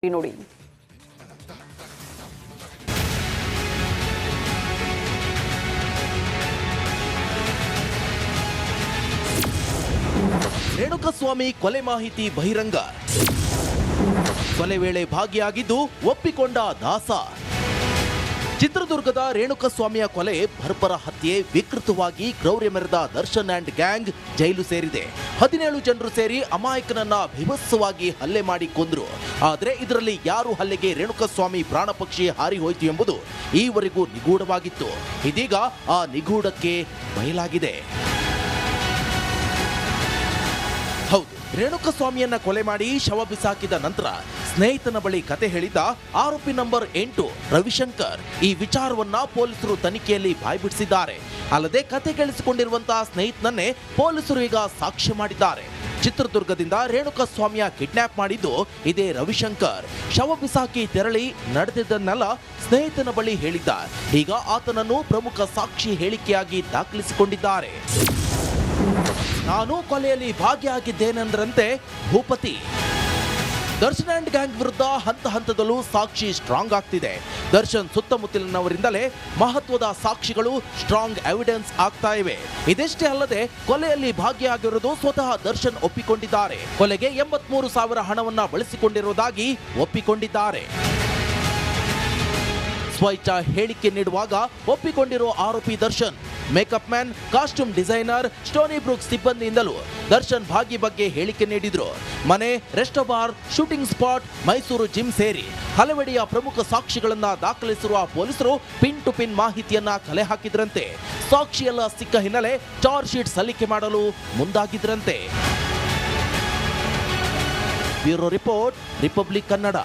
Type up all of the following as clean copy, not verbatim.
ನೋಡಿ. ರೇಣುಕಸ್ವಾಮಿ ಕೊಲೆ ಮಾಹಿತಿ ಬಹಿರಂಗ. ಕೊಲೆ ವೇಳೆ ಭಾಗಿಯಾಗಿದ್ದು ಒಪ್ಪಿಕೊಂಡ ದಾಸ. ಚಿತ್ರದುರ್ಗದ ರೇಣುಕಸ್ವಾಮಿಯ ಕೊಲೆ ಬರ್ಬರ ಹತ್ಯೆ ವಿಕೃತವಾಗಿ ಕ್ರೌರ್ಯ ಮೆರೆದ ದರ್ಶನ್ ಅಂಡ್ ಗ್ಯಾಂಗ್ ಜೈಲು ಸೇರಿದೆ. 17 ಜನರು ಸೇರಿ ಅಮಾಯಕನನ್ನ ಭೀಭತ್ಸವಾಗಿ ಹಲ್ಲೆ ಮಾಡಿ ಕೊಂದ್ರು. ಆದರೆ ಇದರಲ್ಲಿ ಯಾರು ಹಲ್ಲೆಗೆ ರೇಣುಕಸ್ವಾಮಿ ಪ್ರಾಣ ಪಕ್ಷಿ ಹಾರಿ ಹೋಯಿತು ಎಂಬುದು ಈವರೆಗೂ ನಿಗೂಢವಾಗಿತ್ತು. ಇದೀಗ ಆ ನಿಗೂಢಕ್ಕೆ ಬಯಲಾಗಿದೆ. ಹೌದು, ರೇಣುಕಸ್ವಾಮಿಯನ್ನ ಕೊಲೆ ಮಾಡಿ ಶವ ಬಿಸಾಕಿದ ನಂತರ ಸ್ನೇಹಿತನ ಬಳಿ ಕತೆ ಹೇಳಿದ್ದ ಆರೋಪಿ ನಂಬರ್ 8 ರವಿಶಂಕರ್. ಈ ವಿಚಾರವನ್ನ ಪೊಲೀಸರು ತನಿಖೆಯಲ್ಲಿ ಬಾಯ್ಬಿಡಿಸಿದ್ದಾರೆ. ಅಲ್ಲದೆ ಕತೆ ಕೇಳಿಸಿಕೊಂಡಿರುವಂತಹ ಸ್ನೇಹಿತನನ್ನೇ ಪೊಲೀಸರು ಈಗ ಸಾಕ್ಷ್ಯ ಮಾಡಿದ್ದಾರೆ. ಚಿತ್ರದುರ್ಗದಿಂದ ರೇಣುಕಸ್ವಾಮಿಯ ಕಿಡ್ನಾಪ್ ಮಾಡಿದ್ದು ಇದೇ ರವಿಶಂಕರ್. ಶವ ಬಿಸಾಕಿ ತೆರಳಿ ನಡೆದಿದ್ದನ್ನೆಲ್ಲ ಸ್ನೇಹಿತನ ಬಳಿ ಹೇಳಿದ್ದ. ಈಗ ಆತನನ್ನು ಪ್ರಮುಖ ಸಾಕ್ಷಿ ಹೇಳಿಕೆಯಾಗಿ ದಾಖಲಿಸಿಕೊಂಡಿದ್ದಾರೆ. ನಾನು ಕೊಲೆಯಲ್ಲಿ ಭಾಗಿಯಾಗಿದ್ದೇನೆಂದ್ರಂತೆ ಭೂಪತಿ. ದರ್ಶನ್ ಅಂಡ್ ಗ್ಯಾಂಗ್ ವಿರುದ್ಧ ಹಂತ ಹಂತದಲ್ಲೂ ಸಾಕ್ಷಿ ಸ್ಟ್ರಾಂಗ್ ಆಗ್ತಿದೆ. ದರ್ಶನ್ ಸುತ್ತಮುತ್ತಲಿನವರಿಂದಲೇ ಮಹತ್ವದ ಸಾಕ್ಷಿಗಳು ಸ್ಟ್ರಾಂಗ್ ಎವಿಡೆನ್ಸ್ ಆಗ್ತಾ ಇವೆ. ಇದಷ್ಟೇ ಅಲ್ಲದೆ ಕೊಲೆಯಲ್ಲಿ ಭಾಗಿಯಾಗಿರುವುದು ಸ್ವತಃ ದರ್ಶನ್ ಒಪ್ಪಿಕೊಂಡಿದ್ದಾರೆ. ಕೊಲೆಗೆ 83,000 ಹಣವನ್ನ ಬಳಸಿಕೊಂಡಿರುವುದಾಗಿ ಒಪ್ಪಿಕೊಂಡಿದ್ದಾರೆ. ಸ್ವಇಚ್ಛಾ ಹೇಳಿಕೆ ನೀಡುವಾಗ ಒಪ್ಪಿಕೊಂಡಿರೋ ಆರೋಪಿ Darshan makeup man, costume designer, Stoney Brook ಸಿಬ್ಬಂದಿಯಿಂದಲೂ ದರ್ಶನ್ ಭಾಗಿ ಬಗ್ಗೆ ಹೇಳಿಕೆ ನೀಡಿದ್ರು. ಮನೆ, resto bar, shooting spot, Mysuru gym ಸೇರಿ ಹಲವೆಡೆಯ ಪ್ರಮುಖ ಸಾಕ್ಷಿಗಳನ್ನ ದಾಖಲಿಸಿರುವ ಪೊಲೀಸರು ಪಿನ್ ಟು ಪಿನ್ ಮಾಹಿತಿಯನ್ನ ಕಲೆ ಹಾಕಿದ್ರಂತೆ. ಸಾಕ್ಷಿಯೆಲ್ಲ ಸಿಕ್ಕ ಹಿನ್ನೆಲೆ ಚಾರ್ಜ್ ಶೀಟ್ ಸಲ್ಲಿಕೆ ಮಾಡಲು ಮುಂದಾಗಿದ್ರಂತೆ. Bureau report, republic Kannada.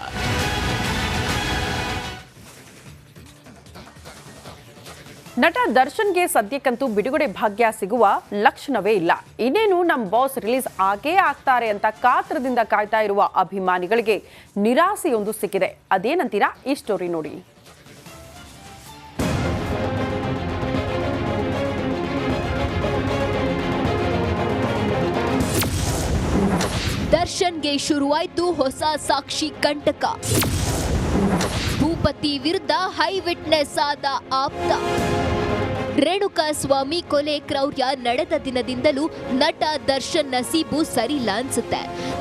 ನಟ ದರ್ಶನ್ಗೆ ಸದ್ಯಕ್ಕಂತೂ ಬಿಡುಗಡೆ ಭಾಗ್ಯ ಸಿಗುವ ಲಕ್ಷಣವೇ ಇಲ್ಲ. ಇನ್ನೇನು ನಮ್ಮ ಬಾಸ್ ರಿಲೀಸ್ ಆಗೇ ಆಗ್ತಾರೆ ಅಂತ ಕಾತ್ರದಿಂದ ಕಾಯ್ತಾ ಇರುವ ಅಭಿಮಾನಿಗಳಿಗೆ ನಿರಾಸೆಯೊಂದು ಸಿಕ್ಕಿದೆ. ಅದೇನಂತೀರಾ? ಈ ಸ್ಟೋರಿ ನೋಡಿ. ದರ್ಶನ್ಗೆ ಶುರುವಾಯ್ತು ಹೊಸ ಸಾಕ್ಷಿ ಕಂಟಕ. ಭೂಪತಿ ವಿರುದ್ಧ ಹೈ ವಿಟ್ನೆಸ್ ಆದ ಆಪ್ತ. ರೇಣುಕಸ್ವಾಮಿ ಕೊಲೆ ಕ್ರೌರ್ಯ ನಡೆದ ದಿನದಿಂದಲೂ ನಟ ದರ್ಶನ್ ನಸೀಬು ಸರಿಲ್ಲ ಅನ್ಸುತ್ತೆ.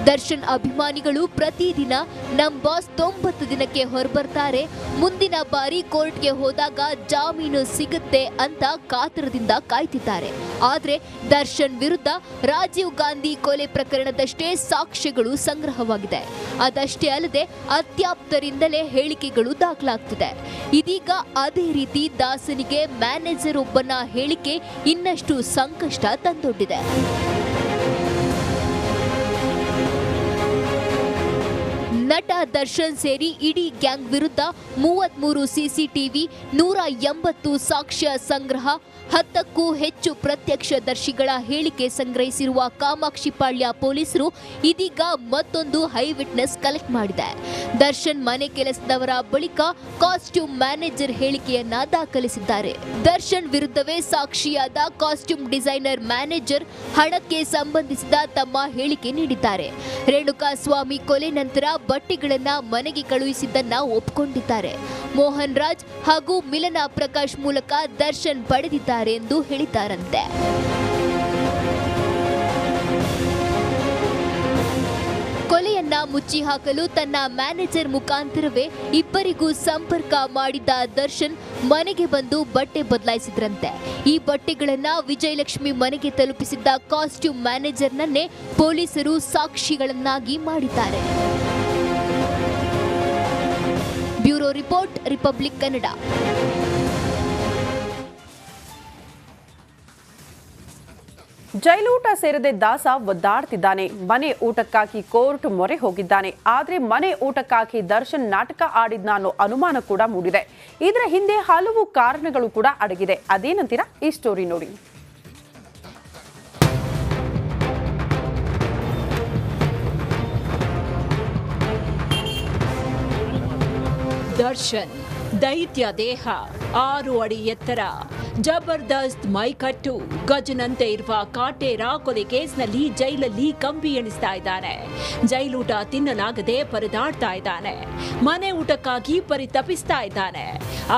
ದರ್ಶನ್ ಅಭಿಮಾನಿಗಳು ಪ್ರತಿದಿನ ನಮ್ ಬಾಸ್ 90 ದಿನಕ್ಕೆ ಹೊರಬರ್ತಾರೆ, ಮುಂದಿನ ಬಾರಿ ಕೋರ್ಟ್ಗೆ ಹೋದಾಗ ಜಾಮೀನು ಸಿಗುತ್ತೆ ಅಂತ ಕಾತರದಿಂದ ಕಾಯ್ತಿದ್ದಾರೆ. ಆದ್ರೆ ದರ್ಶನ್ ವಿರುದ್ಧ ರಾಜೀವ್ ಗಾಂಧಿ ಕೊಲೆ ಪ್ರಕರಣದಷ್ಟೇ ಸಾಕ್ಷ್ಯಗಳು ಸಂಗ್ರಹವಾಗಿದೆ. ಅದಷ್ಟೇ ಅಲ್ಲದೆ ಅತ್ಯಾಪ್ತರಿಂದಲೇ ಹೇಳಿಕೆಗಳು ದಾಖಲಾಗ್ತಿದೆ. ಇದೀಗ ಅದೇ ರೀತಿ ದಾಸನಿಗೆ ಮ್ಯಾನೇಜರ್ ಒಬ್ಬನ ಹೇಳಿಕೆ ಇನ್ನಷ್ಟು ಸಂಕಷ್ಟ ತಂದೊಡ್ಡಿದೆ. ನಟ ದರ್ಶನ್ ಸೇರಿ ಇಡೀ ಗ್ಯಾಂಗ್ ವಿರುದ್ಧ 33 ಸಿಸಿಟಿವಿ, 180 ಸಾಕ್ಷ್ಯ ಸಂಗ್ರಹ, 10ಕ್ಕೂ ಹೆಚ್ಚು ಪ್ರತ್ಯಕ್ಷದರ್ಶಿಗಳ ಹೇಳಿಕೆ ಸಂಗ್ರಹಿಸಿರುವ ಕಾಮಾಕ್ಷಿಪಾಳ್ಯ ಪೊಲೀಸರು ಇದೀಗ ಮತ್ತೊಂದು ಹೈ ವಿಟ್ನೆಸ್ ಕಲೆಕ್ಟ್ ಮಾಡಿದೆ. ದರ್ಶನ್ ಮನೆ ಕೆಲಸದವರ ಬಳಿಕ ಕಾಸ್ಟ್ಯೂಮ್ ಮ್ಯಾನೇಜರ್ ಹೇಳಿಕೆಯನ್ನ ದಾಖಲಿಸಿದ್ದಾರೆ. ದರ್ಶನ್ ವಿರುದ್ಧವೇ ಸಾಕ್ಷಿಯಾದ ಕಾಸ್ಟ್ಯೂಮ್ ಡಿಸೈನರ್ ಮ್ಯಾನೇಜರ್ ಹಣಕ್ಕೆ ಸಂಬಂಧಿಸಿದ ತಮ್ಮ ಹೇಳಿಕೆ ನೀಡಿದ್ದಾರೆ. ರೇಣುಕಸ್ವಾಮಿ ಕೊಲೆ ನಂತರ ಬಟ್ಟೆಗಳನ್ನ ಮನೆಗೆ ಕಳುಹಿಸಿದ್ದನ್ನ ಒಪ್ಪಿಕೊಂಡಿದ್ದಾರೆ. ಮೋಹನ್ ರಾಜ್ ಹಾಗೂ ಮಿಲನ ಪ್ರಕಾಶ್ ಮೂಲಕ ದರ್ಶನ್ ಪಡೆದಿದ್ದಾರೆ ಎಂದು ಹೇಳಿದ್ದಾರಂತೆ. ಕೊಲೆಯನ್ನ ಮುಚ್ಚಿ ಹಾಕಲು ತನ್ನ ಮ್ಯಾನೇಜರ್ ಮುಖಾಂತರವೇ ಇಬ್ಬರಿಗೂ ಸಂಪರ್ಕ ಮಾಡಿದ್ದ ದರ್ಶನ್ ಮನೆಗೆ ಬಂದು ಬಟ್ಟೆ ಬದಲಾಯಿಸಿದ್ರಂತೆ. ಈ ಬಟ್ಟೆಗಳನ್ನ ವಿಜಯಲಕ್ಷ್ಮಿ ಮನೆಗೆ ತಲುಪಿಸಿದ್ದ ಕಾಸ್ಟ್ಯೂಮ್ ಮ್ಯಾನೇಜರ್ನನ್ನೇ ಪೊಲೀಸರು ಸಾಕ್ಷಿಗಳನ್ನಾಗಿ ಮಾಡಿದ್ದಾರೆ. Bureau report, republic Kannada. ಜೈಲೂಟ ಸೇರದೆ ದಾಸ ಒದ್ದಾಡ್ತಿದ್ದಾನೆ. ಮನೆ ಊಟಕ್ಕಾಗಿ ಕೋರ್ಟ್ ಮೊರೆ ಹೋಗಿದ್ದಾನೆ. ಆದ್ರೆ ಮನೆ ಊಟಕ್ಕಾಗಿ ದರ್ಶನ್ ನಾಟಕ ಆಡಿದ್ನ ಅನ್ನೋ ಅನುಮಾನ ಕೂಡ ಮೂಡಿದೆ. ಇದರ ಹಿಂದೆ ಹಲವು ಕಾರಣಗಳು ಕೂಡ ಅಡಗಿದೆ. ಅದೇನಂತೀರಾ? ಈ ಸ್ಟೋರಿ ನೋಡಿ. ದರ್ಶನ್ ದೈತ್ಯ ದೇಹ, 6 ಅಡಿ ಎತ್ತರ, ಜಬರ್ದಸ್ತ್ ಮೈಕಟ್ಟು. ಗಜನಂತೆ ಇರುವ ಕಾಟೇರ ಕೊಲೆ ಕೇಸ್ನಲ್ಲಿ ಜೈಲಲ್ಲಿ ಕಂಬಿ ಎಣಿಸ್ತಾ ಇದ್ದಾನೆ. ಜೈಲೂಟ ತಿನ್ನಲಾಗದೆ ಪರದಾಡ್ತಾ ಇದ್ದಾನೆ. ಮನೆ ಊಟಕ್ಕಾಗಿ ಪರಿತಪಿಸ್ತಾ ಇದ್ದಾನೆ.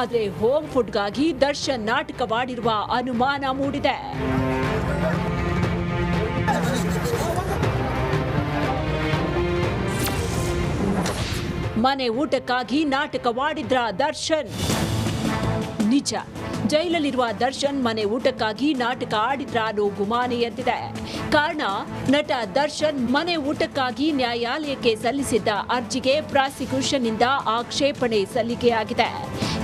ಆದ್ರೆ ಹೋಮ್ ಫುಡ್ಗಾಗಿ ದರ್ಶನ್ ನಾಟಕವಾಡಿರುವ ಅನುಮಾನ ಮೂಡಿದೆ. ಮನೆ ಊಟಕ್ಕಾಗಿ ನಾಟಕವಾಡಿದ್ರ ದರ್ಶನ್? ನಿಜ, ಜೈಲಲ್ಲಿರುವ ದರ್ಶನ್ ಮನೆ ಊಟಕ್ಕಾಗಿ ನಾಟಕ ಆಡಿದ್ರ ಅನ್ನೋ ಗುಮಾನಿ ಎದ್ದಿದೆ. ಕಾರಣ, ನಟ ದರ್ಶನ್ ಮನೆ ಊಟಕ್ಕಾಗಿ ನ್ಯಾಯಾಲಯಕ್ಕೆ ಸಲ್ಲಿಸಿದ್ದ ಅರ್ಜಿಗೆ ಪ್ರಾಸಿಕ್ಯೂಷನ್ ಇಂದ ಆಕ್ಷೇಪಣೆ ಸಲ್ಲಿಕೆಯಾಗಿದೆ.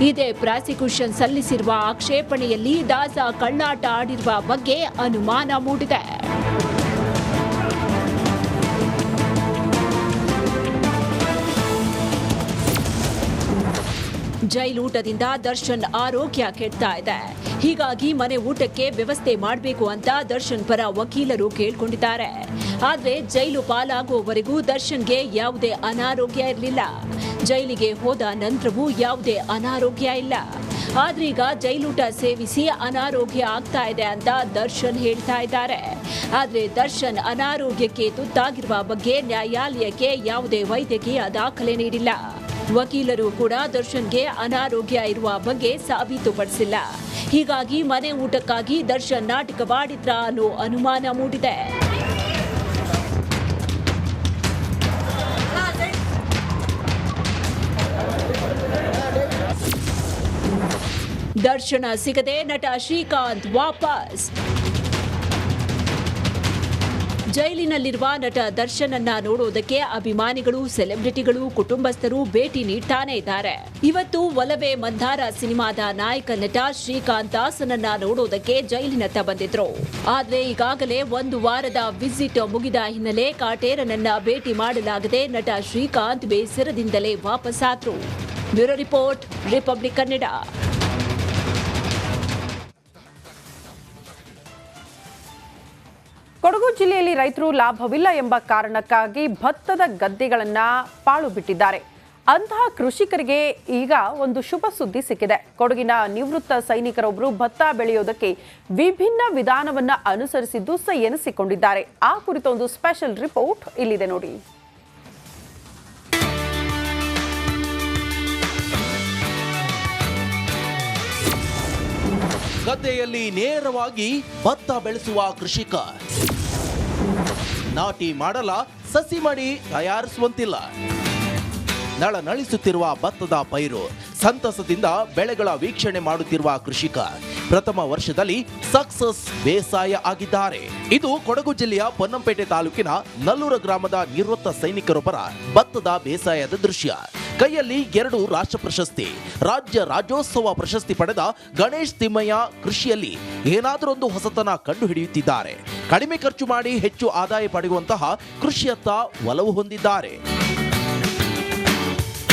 ಇದೇ ಪ್ರಾಸಿಕ್ಯೂಷನ್ ಸಲ್ಲಿಸಿರುವ ಆಕ್ಷೇಪಣೆಯಲ್ಲಿ ದಾಸ ಕಳ್ಳಾಟ ಆಡಿರುವ ಬಗ್ಗೆ ಅನುಮಾನ ಮೂಡಿದೆ. ಜೈಲೂಟದಿಂದ ದರ್ಶನ್ ಆರೋಗ್ಯ ಕೆಡ್ತಾ ಇದೆ. ಹೀಗಾಗಿ ಮನೆ ಊಟಕ್ಕೆ ವ್ಯವಸ್ಥೆ ಮಾಡಬೇಕು ಅಂತ ದರ್ಶನ್ ಪರ ವಕೀಲರು ಕೇಳ್ಕೊಂಡಿದ್ದಾರೆ. ಆದ್ರೆ ಜೈಲು ಪಾಲಾಗುವವರೆಗೂ ದರ್ಶನ್ಗೆ ಯಾವುದೇ ಅನಾರೋಗ್ಯ ಇರಲಿಲ್ಲ. ಜೈಲಿಗೆ ಹೋದ ನಂತರವೂ ಯಾವುದೇ ಅನಾರೋಗ್ಯ ಇಲ್ಲ. ಆದ್ರೀಗ ಜೈಲೂಟ ಸೇವಿಸಿ ಅನಾರೋಗ್ಯ ಆಗ್ತಾ ಇದೆ ಅಂತ ದರ್ಶನ್ ಹೇಳ್ತಾ ಇದ್ದಾರೆ. ಆದ್ರೆ ದರ್ಶನ್ ಅನಾರೋಗ್ಯಕ್ಕೆ ತುತ್ತಾಗಿರುವ ಬಗ್ಗೆ ನ್ಯಾಯಾಲಯಕ್ಕೆ ಯಾವುದೇ ವೈದ್ಯಕೀಯ ದಾಖಲೆ ನೀಡಿಲ್ಲ. ವಕೀಲರು ಕೂಡ ದರ್ಶನ್ಗೆ ಅನಾರೋಗ್ಯ ಇರುವ ಬಗ್ಗೆ ಸಾಬೀತುಪಡಿಸಿಲ್ಲ. ಹೀಗಾಗಿ ಮನೆ ಊಟಕ್ಕಾಗಿ ದರ್ಶನ್ ನಾಟಕವಾಡಿದ್ರ ಅನ್ನೋ ಅನುಮಾನ ಮೂಡಿದೆ. ದರ್ಶನ ಸಿಗದೆ ನಟ ಶ್ರೀಕಾಂತ್ ವಾಪಸ್. ಜೈಲಿನಲ್ಲಿರುವ ನಟ ದರ್ಶನ್ ಅನ್ನ ನೋಡೋದಕ್ಕೆ ಅಭಿಮಾನಿಗಳು, ಸೆಲೆಬ್ರಿಟಿಗಳು, ಕುಟುಂಬಸ್ಥರು ಭೇಟಿ ನೀಡ್ತಾನೆ ಇದ್ದಾರೆ. ಇವತ್ತು ಒಲವೇ ಮಂದಾರ ಸಿನಿಮಾದ ನಾಯಕ ನಟ ಶ್ರೀಕಾಂತ್ ದಾಸನನ್ನ ನೋಡೋದಕ್ಕೆ ಜೈಲಿನತ್ತ ಬಂದಿದ್ರು. ಆದ್ರೆ ಈಗಾಗಲೇ 1 ವಾರದ ವಿಸಿಟ್ ಮುಗಿದ ಹಿನ್ನೆಲೆ ಕಾಟೇರನನ್ನ ಭೇಟಿ ಮಾಡಲಾಗದೆ ನಟ ಶ್ರೀಕಾಂತ್ ಬೇಸರದಿಂದಲೇ ವಾಪಸ್ಸಾದ್ರು. Bureau report, republic Kannada. Kodagu ಜಿಲ್ಲೆಯಲ್ಲಿ ರೈತರು ಲಾಭವಿಲ್ಲ ಎಂಬ ಕಾರಣಕ್ಕಾಗಿ ಭತ್ತದ ಗದ್ದೆಗಳನ್ನು ಪಾಳು ಬಿಟ್ಟಿದ್ದಾರೆ. ಅಂತಹ ಕೃಷಿಕರಿಗೆ ಈಗ ಒಂದು ಶುಭ ಸುದ್ದಿ ಸಿಕ್ಕಿದೆ. ಕೊಡಗಿನ ನಿವೃತ್ತ ಸೈನಿಕರೊಬ್ಬರು ಭತ್ತ ಬೆಳೆಯೋದಕ್ಕೆ ವಿಭಿನ್ನ ವಿಧಾನವನ್ನು ಅನುಸರಿಸಿದ್ದು ಸೈ ಎನಿಸಿಕೊಂಡಿದ್ದಾರೆ. ಆ ಕುರಿತ ಒಂದು ಸ್ಪೆಷಲ್ ರಿಪೋರ್ಟ್ ಇಲ್ಲಿದೆ ನೋಡಿ. ಗದ್ದೆಯಲ್ಲಿ ನೇರವಾಗಿ ಭತ್ತ ಬೆಳೆಸುವ ಕೃಷಿಕ. ನಾಟಿ ಮಾಡಲ, ಸಸಿ ಮಾಡಿ ತಯಾರಿಸುವಂತಿಲ್ಲ. ನಳನಳಿಸುತ್ತಿರುವ ಭತ್ತದ ಪೈರು, ಸಂತಸದಿಂದ ಬೆಳೆಗಳ ವೀಕ್ಷಣೆ ಮಾಡುತ್ತಿರುವ ಕೃಷಿಕ ಪ್ರಥಮ ವರ್ಷದಲ್ಲಿ ಸಕ್ಸಸ್ ಬೇಸಾಯ ಆಗಿದ್ದಾರೆ. ಇದು ಕೊಡಗು ಜಿಲ್ಲೆಯ ಪೊನ್ನಂಪೇಟೆ ತಾಲೂಕಿನ ನಲ್ಲೂರ ಗ್ರಾಮದ ನಿವೃತ್ತ ಸೈನಿಕರೊಬ್ಬರ ಭತ್ತದ ಬೇಸಾಯದ ದೃಶ್ಯ. ಕೈಯಲ್ಲಿ 2 ರಾಷ್ಟ್ರ ಪ್ರಶಸ್ತಿ, ರಾಜ್ಯ ರಾಜ್ಯೋತ್ಸವ ಪ್ರಶಸ್ತಿ ಪಡೆದ ಗಣೇಶ್ ತಿಮ್ಮಯ್ಯ ಕೃಷಿಯಲ್ಲಿ ಏನಾದರೊಂದು ಹೊಸತನ ಕಂಡು ಹಿಡಿಯುತ್ತಿದ್ದಾರೆ. ಕಡಿಮೆ ಖರ್ಚು ಮಾಡಿ ಹೆಚ್ಚು ಆದಾಯ ಪಡೆಯುವಂತಹ ಕೃಷಿಯತ್ತ ಒಲವು ಹೊಂದಿದ್ದಾರೆ.